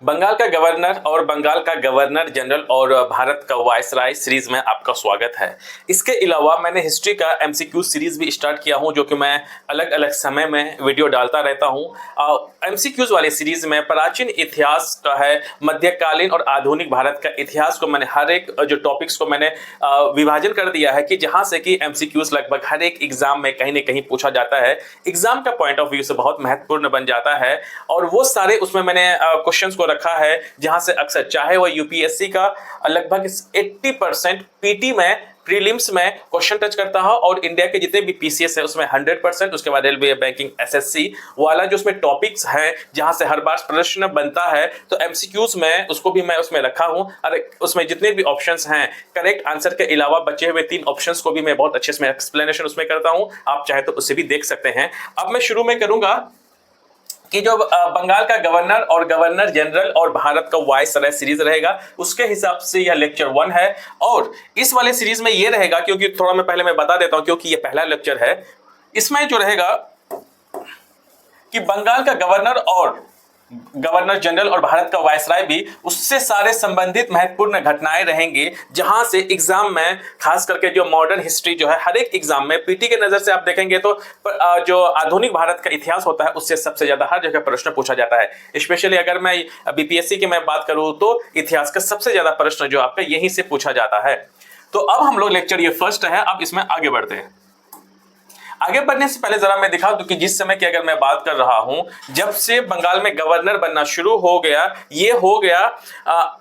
बंगाल का गवर्नर और बंगाल का गवर्नर जनरल और भारत का वायसराय सीरीज में आपका स्वागत है। इसके अलावा मैंने हिस्ट्री का एमसीक्यू सीरीज भी स्टार्ट किया हूं, जो कि मैं अलग अलग समय में वीडियो डालता रहता हूं। एमसीक्यूज वाले सीरीज में प्राचीन इतिहास का है, मध्यकालीन और आधुनिक भारत का इतिहास को मैंने हर एक जो टॉपिक्स को मैंने विभाजन कर दिया है कि जहां से कि एमसीक्यूज लगभग हर एक एग्जाम में कहीं ना कहीं पूछा जाता है, एग्जाम का पॉइंट ऑफ व्यू से बहुत महत्वपूर्ण बन जाता है। और वो सारे उसमें मैंने क्वेश्चंस को रखा है जहां से अक्सर चाहे वो यूपीएससी का लगभग 80% पीटी में प्रीलिम्स में क्वेश्चन टच करता हो और इंडिया के जितने भी पीसीएस है उसमें 100%, उसके बाद रेलवे बैंकिंग एसएससी वाला जो उसमें टॉपिक्स हैं जहां से हर बार प्रश्न बनता है, तो एमसीक्यूज में उसको भी मैं उसमें रखा हूं। अरे उसमें जितने भी ऑप्शंस हैं करेक्ट आंसर के अलावा बचे हुए 3 ऑप्शंस को भी मैं बहुत अच्छे से एक्सप्लेनेशन उसमें करता हूं, आप चाहे तो उसे भी देख सकते हैं। अब मैं शुरू में करूंगा कि जो बंगाल का गवर्नर और गवर्नर जनरल और भारत का वायसराय सीरीज रहेगा, उसके हिसाब से यह लेक्चर 1 है। और इस वाले सीरीज में यह रहेगा, क्योंकि थोड़ा मैं पहले मैं बता देता हूं, क्योंकि यह पहला लेक्चर है, इसमें जो रहेगा कि बंगाल का गवर्नर और गवर्नर जनरल और भारत का वायसराय भी उससे सारे संबंधित महत्वपूर्ण घटनाएं रहेंगी, जहां से एग्जाम में खास करके जो मॉडर्न हिस्ट्री जो है हर एक एग्जाम में पीटी के नजर से आप देखेंगे तो जो आधुनिक भारत का इतिहास होता है उससे सबसे ज्यादा हर जगह प्रश्न पूछा जाता है। स्पेशली अगर मैं बीपीएससी की मैं बात करूं तो इतिहास का सबसे ज्यादा प्रश्न जो आपका यहीं से पूछा जाता है। तो अब हम लोग लेक्चर ये फर्स्ट है, अब इसमें आगे बढ़ते हैं। आगे बढ़ने से पहले जरा मैं दिखा दूं कि जिस समय की अगर मैं बात कर रहा हूं, जब से बंगाल में गवर्नर बनना शुरू हो गया, ये हो गया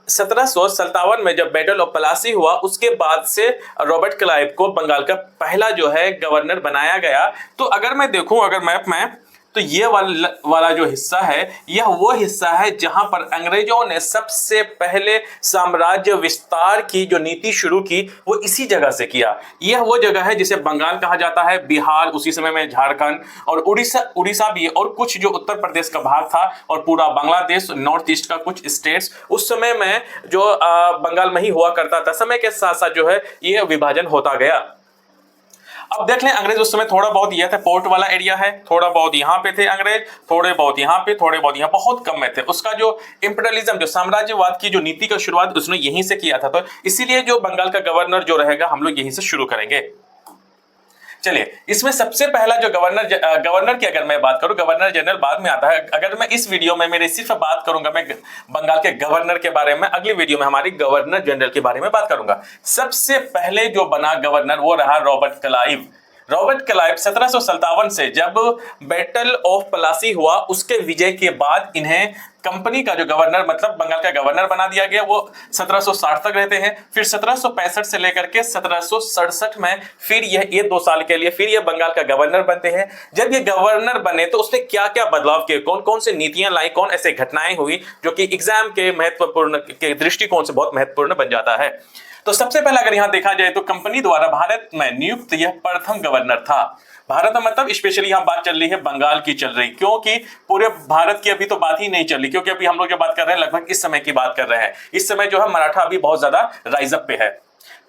1757 में जब बैटल ऑफ प्लासी हुआ, उसके बाद से रॉबर्ट क्लाइव को बंगाल का पहला जो है गवर्नर बनाया गया। तो अगर मैं देखूं अगर मैप में, तो ये वाला जो हिस्सा है यह वो हिस्सा है जहां पर अंग्रेजों ने सबसे पहले साम्राज्य विस्तार की जो नीति शुरू की वो इसी जगह से किया। यह वो जगह है जिसे बंगाल कहा जाता है, बिहार, उसी समय में झारखंड और उड़ीसा भी, और कुछ जो उत्तर प्रदेश का भाग था और पूरा बांग्लादेश, नॉर्थ ईस्ट का कुछ स्टेट्स उस समय में जो बंगाल में ही हुआ करता था। समय के साथ साथ जो है ये विभाजन होता गया। अब देख लें, अंग्रेज उस समय थोड़ा बहुत यह था, पोर्ट वाला एरिया है, थोड़ा बहुत यहाँ पे थे अंग्रेज, थोड़े बहुत यहाँ पे, थोड़े बहुत यहाँ, बहुत कम में थे। उसका जो इंपीरियलिज्म, जो साम्राज्यवाद की जो नीति का शुरुआत उसने यहीं से किया था, तो इसीलिए जो बंगाल का गवर्नर जो रहेगा हम लोग यहीं से शुरू करेंगे। चलिए, इसमें सबसे पहला जो गवर्नर की अगर मैं बात करूं, गवर्नर जनरल बाद में आता है। अगर मैं इस वीडियो में मेरे सिर्फ बात करूंगा मैं बंगाल के गवर्नर के बारे में, अगली वीडियो में हमारी गवर्नर जनरल के बारे में बात करूंगा। सबसे पहले जो बना गवर्नर वो रहा रॉबर्ट क्लाइव। रॉबर्ट क्लाइव 1757 से जब बैटल ऑफ प्लासी हुआ उसके विजय के बाद इन्हें कंपनी का जो गवर्नर मतलब बंगाल का गवर्नर बना दिया गया। वो 1760 तक रहते हैं, फिर 1765 से लेकर के 1767 में फिर ये 2 साल के लिए फिर ये बंगाल का गवर्नर बनते हैं। जब ये गवर्नर बने तो उसने क्या क्या बदलाव किए, कौन कौन से नीतियां लाई, कौन ऐसे घटनाएं हुई जो कि एग्जाम के महत्वपूर्ण के दृष्टिकोण से बहुत महत्वपूर्ण बन जाता है। तो सबसे पहले अगर यहां देखा जाए तो कंपनी द्वारा भारत में नियुक्त यह प्रथम गवर्नर था। भारत में मतलब स्पेशली यहां बात चल रही है बंगाल की चल रही, क्योंकि पूरे भारत की अभी तो बात ही नहीं चल रही, क्योंकि अभी हम लोग जो बात कर रहे हैं लगभग इस समय की बात कर रहे हैं। इस समय जो है मराठा अभी बहुत ज्यादा राइज अप पे है।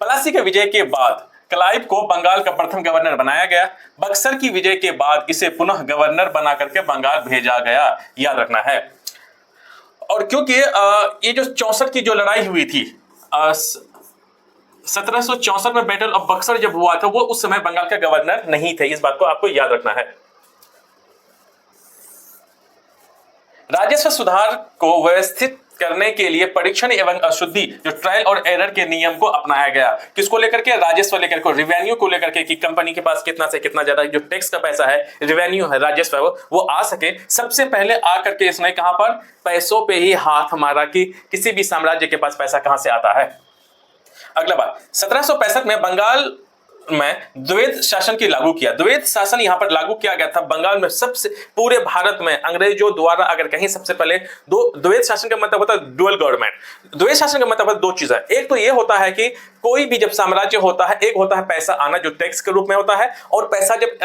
प्लासी के विजय के बाद क्लाइव को बंगाल का प्रथम गवर्नर बनाया गया। बक्सर की विजय के बाद इसे पुनः गवर्नर बना करके बंगाल भेजा गया, याद रखना है। और क्योंकि ये जो 64 की जो लड़ाई हुई थी, 1764 में बैटल ऑफ बक्सर जब हुआ था, वो उस समय बंगाल का गवर्नर नहीं थे, इस बात को आपको याद रखना है। राजस्व सुधार को व्यवस्थित करने के लिए परीक्षण एवं अशुद्धि जो ट्रायल और एरर के नियम को अपनाया गया। किसको लेकर के? राजस्व लेकर के, रिवेन्यू को लेकर के, कि कंपनी के पास कितना से कितना ज्यादा जो टैक्स का पैसा है, रिवेन्यू है, राजस्व है, वो आ सके। सबसे पहले आकर के इसने कहां पर? पैसों पे ही हाथ मारा कि किसी भी साम्राज्य के पास पैसा कहां से आता है। अगला बात, 1765 में बंगाल में द्वैध शासन की लागू किया। द्वैध शासन यहां पर लागू किया गया था बंगाल में, सबसे पूरे भारत में अंग्रेजों द्वारा अगर कहीं सबसे पहले द्वैध शासन का मतलब होता है डुअल गवर्नमेंट। द्वैध शासन का मतलब 2 चीज है। एक तो ये होता है कि कोई भी जब साम्राज्य होता है, एक होता है पैसा आना जो टैक्स के रूप में होता है, और पैसा जब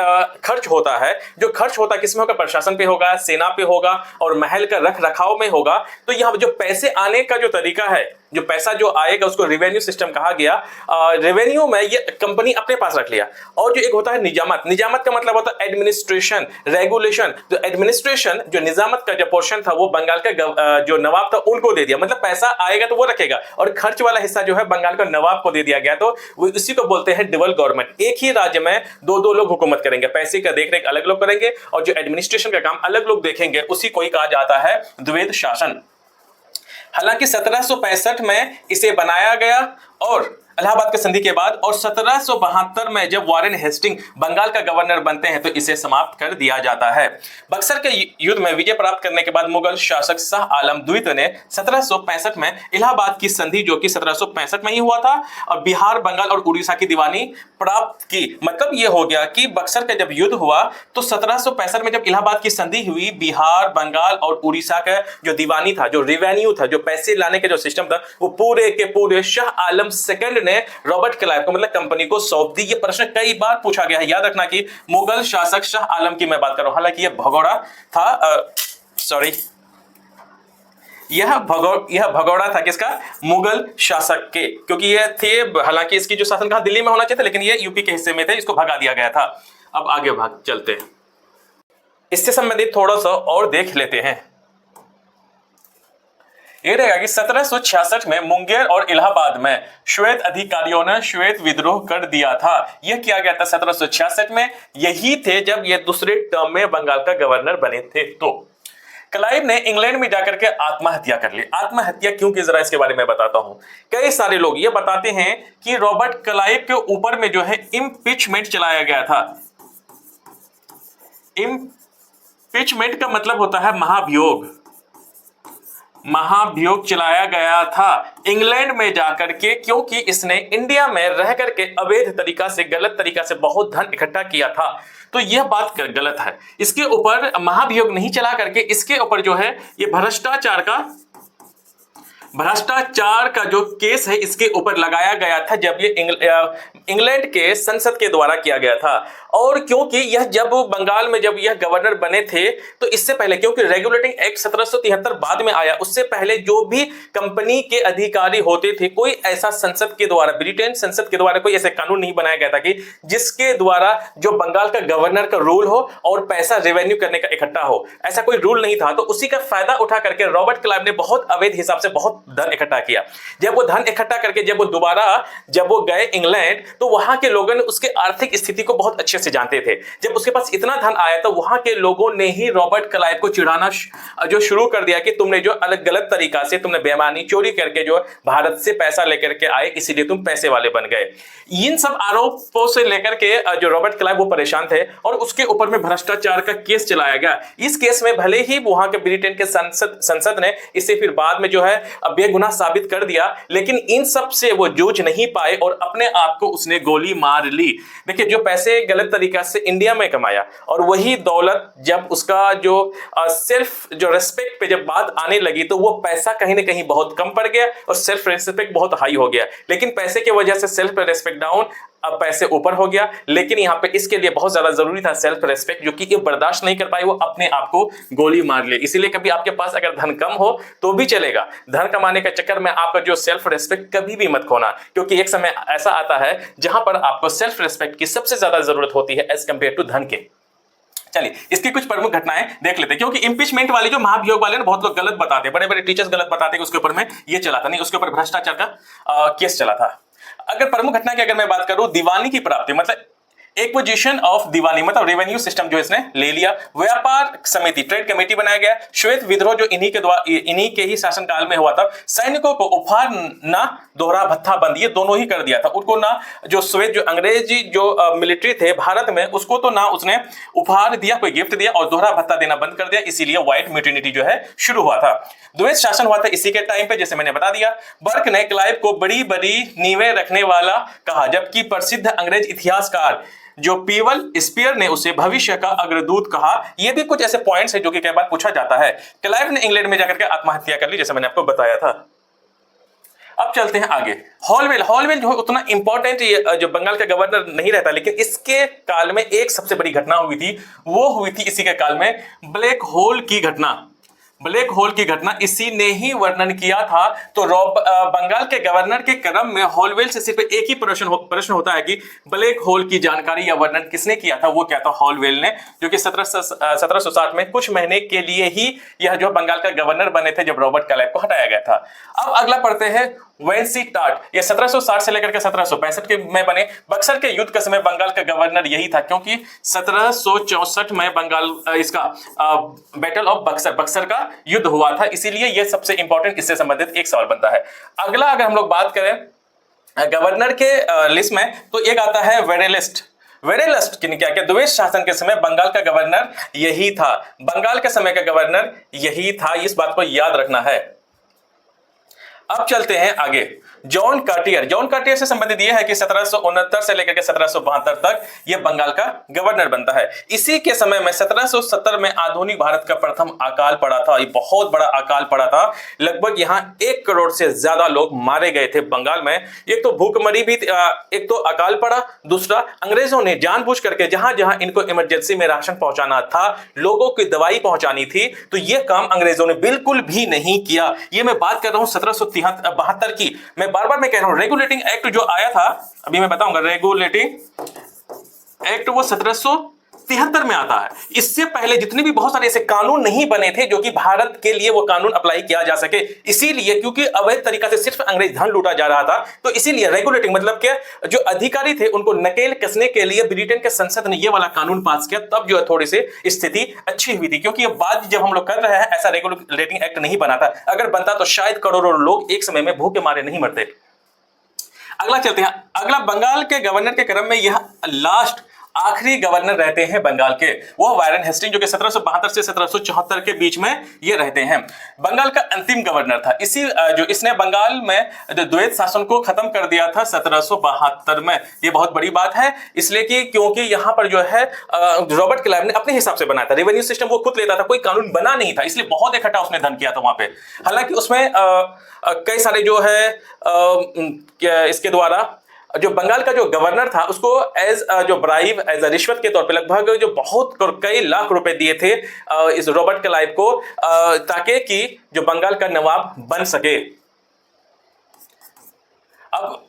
खर्च होता है, जो खर्च होता है किसमें होगा? प्रशासन पे होगा, सेना पे होगा और महल का रख रखाव में होगा। तो यहाँ जो पैसे आने का जो तरीका है जो पैसा जो आएगा उसको रेवेन्यू सिस्टम कहा गया। रेवेन्यू में ये कंपनी अपने पास रख लिया। और जो एक होता है निजामत, निजामत का मतलब होता है एडमिनिस्ट्रेशन, रेगुलेशन। जो एडमिनिस्ट्रेशन, जो निजामत का जो पोर्शन था वो बंगाल का जो नवाब था उनको दे दिया। मतलब पैसा आएगा तो वो रखेगा और खर्च वाला हिस्सा जो है बंगाल का नवाब को दे दिया गया। तो वो इसी को बोलते हैं डबल गवर्नमेंट। एक ही राज्य में दो दो लोग हुकूमत करेंगे, पैसे का देख रेख अलग लोग करेंगे और जो एडमिनिस्ट्रेशन का काम अलग लोग देखेंगे, उसी को ही कहा जाता है द्वैध शासन। हालांकि 1765 में इसे बनाया गया और इलाहाबाद के संधि के बाद, और 1772 में जब वारेन हेस्टिंग बंगाल का गवर्नर बनते हैं तो इसे समाप्त कर दिया जाता है। बक्सर के युद्ध में विजय प्राप्त करने के बाद मुगल शासक शाह आलम द्वितीय ने 1765 में इलाहाबाद की संधि, जो कि 1765 में ही हुआ था, और बिहार, बंगाल और उड़ीसा की दीवानी प्राप्त की। मतलब यह हो गया कि बक्सर का जब युद्ध हुआ तो 1765 में जब इलाहाबाद की संधि हुई, बिहार, बंगाल और उड़ीसा का जो दीवानी था, जो रेवेन्यू था, जो पैसे लाने का जो सिस्टम था, वो पूरे के पूरे शाह आलम सेकंड ने रॉबर्ट क्लाइव को, मतलब कंपनी को सौंप दी। ये प्रश्न कई बार पूछा गया है, याद रखना कि मुगल शासक शाह आलम की मैं बात कर रहा हूं। हालांकि यह भगोड़ा था, यह भगोड़ा था किसका? मुगल शासक के, क्योंकि ये थे, हालांकि इसकी जो शासन कहा दिल्ली में होना चाहिए था, लेकिन ये यूपी के हिस्से में थे, इसको भगा दिया गया था। अब आगे भाग चलते हैं, इससे संबंधित थोड़ा सा और देख लेते हैं। ये रहेगा कि 1766 में मुंगेर और इलाहाबाद में श्वेत अधिकारियों ने श्वेत विद्रोह कर दिया था। यह किया गया था 1766 में। यही थे जब ये दूसरे टर्म में बंगाल का गवर्नर बने थे। तो क्लाइव ने इंग्लैंड में जाकर के आत्महत्या कर ली। आत्महत्या क्यों की, जरा इसके बारे में बताता हूं। कई सारे लोग ये बताते हैं कि रॉबर्ट क्लाइव के ऊपर में जो है इम्पीचमेंट चलाया गया था। इम्पीचमेंट का मतलब होता है महाभियोग। महाभियोग चलाया गया था इंग्लैंड में जाकर के, क्योंकि इसने इंडिया में रह करके अवैध तरीका से, गलत तरीका से बहुत धन इकट्ठा किया था। तो यह बात गलत है। इसके ऊपर महाभियोग नहीं चला करके इसके ऊपर जो है ये भ्रष्टाचार का जो केस है इसके ऊपर लगाया गया था, जब ये इंग्लैंड के संसद के द्वारा किया गया था। और क्योंकि यह जब बंगाल में जब यह गवर्नर बने थे तो इससे पहले, क्योंकि रेगुलेटिंग एक्ट 1773 बाद में आया, उससे पहले जो भी कंपनी के अधिकारी होते थे, कोई ऐसा संसद के द्वारा, ब्रिटेन संसद के द्वारा कोई ऐसा कानून नहीं बनाया गया था कि जिसके द्वारा जो बंगाल का गवर्नर का रूल हो और पैसा रेवेन्यू करने का इकट्ठा हो। ऐसा कोई रूल नहीं था। तो उसी का फायदा उठा करके रॉबर्ट क्लाइव ने बहुत अवैध हिसाब से बहुत धन इकट्ठा किया। जब वो धन इकट्ठा करके जब वो गए इंग्लैंड, तो वहां के लोगों ने उसके आर्थिक स्थिति को बहुत अच्छे से जानते थे। जब उसके पास इतना धन आया तो वहां के लोगों ने ही रॉबर्ट क्लाइव को चिढ़ाना जो शुरू कर दिया कि तुमने जो अलग गलत तरीका से, तुमने बेईमानी, चोरी करके जो भारत से पैसा लेकर के आए, इसीलिए तुम पैसे वाले बन गए। इन सब आरोपों से लेकर के जो रॉबर्ट क्लाइव वो परेशान थे और उसके ऊपर में भ्रष्टाचार का केस चलाया गया। इस केस में भले ही वहां के ब्रिटेन के संसद ने इसे फिर बाद में जो है बेगुनाह साबित कर दिया, लेकिन इन सब से वो जूझ नहीं पाए और अपने आप को उसने गोली मार ली। देखिए, जो पैसे गलत तरीका से इंडिया में कमाया और वही दौलत जब उसका जो सेल्फ जो रेस्पेक्ट पे जब बात आने लगी तो वो पैसा कहीं ना कहीं बहुत कम पड़ गया और सेल्फ रेस्पेक्ट बहुत हाई हो गया। लेकिन पैसे की वजह से सेल्फ रेस्पेक्ट डाउन, अब पैसे ऊपर हो गया। लेकिन यहाँ पे इसके लिए बहुत ज्यादा जरूरी था सेल्फ रेस्पेक्ट, जो कि ये बर्दाश्त नहीं कर पाई, वो अपने आप को गोली मार ले। इसीलिए कभी आपके पास अगर धन कम हो तो भी चलेगा, धन कमाने के चक्कर में आपका जो सेल्फ रेस्पेक्ट कभी भी मत खोना, क्योंकि एक समय ऐसा आता है जहां पर आपको सेल्फ रेस्पेक्ट की सबसे ज्यादा जरूरत होती है एज कंपेयर टू धन के। चलिए, इसकी कुछ प्रमुख घटनाएं देख लेते हैं, क्योंकि इंपीचमेंट वाली जो महाभियोग वाले ना बहुत लोग गलत बताते हैं, बड़े बड़े टीचर्स गलत बताते हैं, उसके ऊपर में ये चला था, नहीं उसके ऊपर भ्रष्टाचार का केस चला था। अगर प्रमुख घटना की अगर मैं बात करूं, दीवानी की प्राप्ति, मतलब एक्विजिशन ऑफ दीवानी, मतलब रेवेन्यू सिस्टम जो इसने ले लिया। व्यापार समिति, ट्रेड कमेटी बनाया गया। श्वेत विद्रोह जो इन्हीं के ही शासनकाल में हुआ था। सैनिकों को उपहार ना दोहरा भत्ता बंद, ये दोनों ही कर दिया था। उनको ना जो श्वेत जो अंग्रेजी जो मिलिट्री थे भारत में, उसको तो ना उसने उपहार दिया, कोई गिफ्ट दिया, और दोहरा भत्ता देना बंद कर दिया। इसीलिए व्हाइट म्यूटिनिटी जो है शुरू हुआ था। द्वैध शासन हुआ था इसी के टाइम पे, जैसे मैंने बता दिया। बर्क ने क्लाइव को बड़ी बड़ी नींवें रखने वाला कहा, जबकि प्रसिद्ध अंग्रेज इतिहासकार जो पीवल स्पीयर ने उसे भविष्य का अग्रदूत कहा। ये भी कुछ ऐसे पॉइंट्स हैं जो कि कई बार पूछा जाता है। क्लाइव ने इंग्लैंड में जाकर के आत्महत्या कर ली, जैसे मैंने आपको बताया था। अब चलते हैं आगे। हॉलवेल जो उतना इंपॉर्टेंट जो बंगाल का गवर्नर नहीं रहता, लेकिन इसके काल में एक सबसे बड़ी घटना हुई थी, वो हुई थी इसी के काल में ब्लैक होल की घटना। ब्लैक होल की घटना इसी ने ही वर्णन किया था। तो बंगाल के गवर्नर के क्रम में हॉलवेल से सिर्फ एक ही प्रश्न होता है कि ब्लैक होल की जानकारी या वर्णन किसने किया था, वो क्या था, हॉलवेल ने, जो कि 1760 में कुछ महीने के लिए ही यह जो बंगाल का गवर्नर बने थे जब रॉबर्ट क्लाइव को हटाया गया था। अब अगला पढ़ते हैं वेंसी टाट। ये 1760 से लेकर के 1765 के में बने। बक्सर के युद्ध के समय बंगाल का गवर्नर यही था, क्योंकि 1764 में बंगाल इसका बैटल ऑफ बक्सर का युद्ध हुआ था, इसीलिए यह सबसे इंपॉर्टेंट इससे संबंधित एक सवाल बनता है। अगला अगर हम लोग बात करें गवर्नर के लिस्ट में, तो एक आता है वेरेलस्ट क्या द्वेष शासन के समय बंगाल का गवर्नर यही था। बंगाल के समय का गवर्नर यही था, इस बात को याद रखना है। अब चलते हैं आगे। जॉन कार्टियर से संबंधित यह है कि 1769 से लेकर के 1772 तक यह बंगाल का गवर्नर बनता है। इसी के समय में 1770 में आधुनिक भारत का प्रथम अकाल पड़ा था। ये बहुत बड़ा अकाल पड़ा था, लगभग यहाँ 1 करोड़ से ज्यादा लोग मारे गए थे बंगाल में। एक तो भूखमरी भी, एक तो अकाल पड़ा, दूसरा अंग्रेजों ने जानबूझ करके जहां जहां इनको इमरजेंसी में राशन पहुंचाना था, लोगों की दवाई पहुंचानी थी, तो यह काम अंग्रेजों ने बिल्कुल भी नहीं किया। यह मैं बात कर रहा हूं 1772 की। मैं बार-बार मैं कह रहा हूं रेगुलेटिंग एक्ट जो आया था, अभी मैं बताऊंगा, रेगुलेटिंग एक्ट वो 1773 में आता है। इससे पहले जितने भी बहुत सारे ऐसे कानून नहीं बने थे जो कि भारत के लिए वो कानून अप्लाई किया जा सके, इसीलिए क्योंकि अवैध तरीका से सिर्फ अंग्रेज धन लूटा जा रहा था, तो इसीलिए रेगुलेटिंग मतलब क्या, जो अधिकारी थे उनको नकेल कसने के लिए ब्रिटेन के संसद ने ये वाला कानून पास किया, तब जो है थोड़ी सी स्थिति अच्छी हुई थी। क्योंकि ये बात जब हम लोग कर रहे हैं, ऐसा रेगुलेटिंग एक्ट नहीं बना था। अगर बनता तो शायद करोड़ों लोग एक समय में भूख के मारे नहीं मरते। अगला चलते हैं। अगला बंगाल के गवर्नर के क्रम में यह लास्ट आखिरी गवर्नर रहते हैं बंगाल के, वो वारेन हेस्टिंग, जो कि 1772 से 1774 के बीच में ये रहते हैं। बंगाल का अंतिम गवर्नर था। इसने बंगाल में द्वैत शासन को खत्म कर दिया था 1772 में। ये बहुत बड़ी बात है, इसलिए कि क्योंकि यहाँ पर जो है रॉबर्ट क्लाइव ने अपने हिसाब से बनाया था। रेवेन्यू सिस्टम वो खुद लेता था, कोई कानून बना नहीं था, इसलिए बहुत इकट्ठा उसने धन किया था वहां पे। हालांकि उसमें कई सारे जो है इसके द्वारा जो बंगाल का जो गवर्नर था उसको एज एज रिश्वत के तौर पे लगभग जो बहुत कई लाख रुपए दिए थे इस रॉबर्ट क्लाइव को, ताकि कि जो बंगाल का नवाब बन सके। अब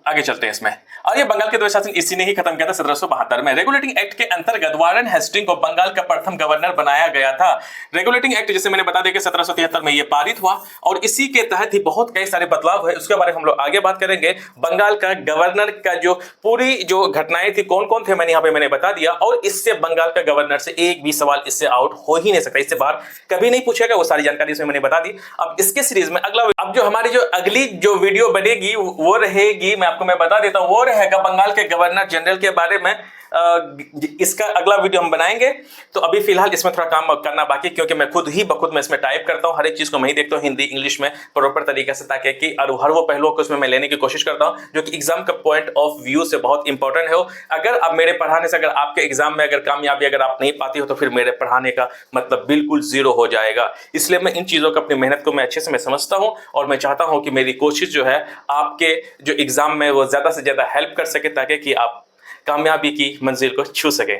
आगे चलते हैं इसमें। और ये बंगाल के द्वैत शासन इसी ने ही खत्म किया था 1772 में। रेगुलेटिंग एक्ट के अंतर्गत वारेन हेस्टिंग को बंगाल का प्रथम गवर्नर बनाया गया था। रेगुलेटिंग एक्ट जैसे मैंने बता दिया कि 1773 में ये पारित हुआ, और इसी के तहत ही बहुत कई सारे बदलाव हुए, उसके बारे में हम लोग आगे बात करेंगे। बंगाल का गवर्नर का जो पूरी जो घटनाएं थी, कौन कौन थे, मैंने बता दिया। और इससे बंगाल का गवर्नर से एक भी सवाल इससे आउट हो ही नहीं सकता, इससे बाहर कभी नहीं पूछेगा, वो सारी जानकारी इसमें मैंने बता दी। अब इसके सीरीज में अब जो हमारी जो अगली जो वीडियो बनेगी वो रहेगी, मैं बता देता हूं, वो रहेगा बंगाल के गवर्नर जनरल के बारे में। इसका अगला वीडियो हम बनाएंगे। तो अभी फिलहाल इसमें थोड़ा काम करना बाकी, क्योंकि मैं खुद में इसमें टाइप करता हूं, हर एक चीज को मैं ही देखता हूं हिंदी इंग्लिश में प्रॉपर तरीके से, ताकि कि हर वो पहलुओं को उसमें मैं लेने की कोशिश करता हूं जो कि एग्जाम का पॉइंट ऑफ व्यू से बहुत इंपॉर्टेंट हो। अगर आप मेरे पढ़ाने से, अगर आपके एग्जाम में अगर कामयाबी अगर आप नहीं पाती हो, तो फिर मेरे पढ़ाने का मतलब बिल्कुल जीरो हो जाएगा। इसलिए मैं इन चीजों को, अपनी मेहनत को मैं अच्छे से मैं समझता हूं, और मैं चाहता हूं कि मेरी कोशिश जो है आपके जो एग्जाम में वो ज्यादा से ज्यादा हेल्प कर सके, ताकि कि आप कामयाबी की मंजिल को छू सकें।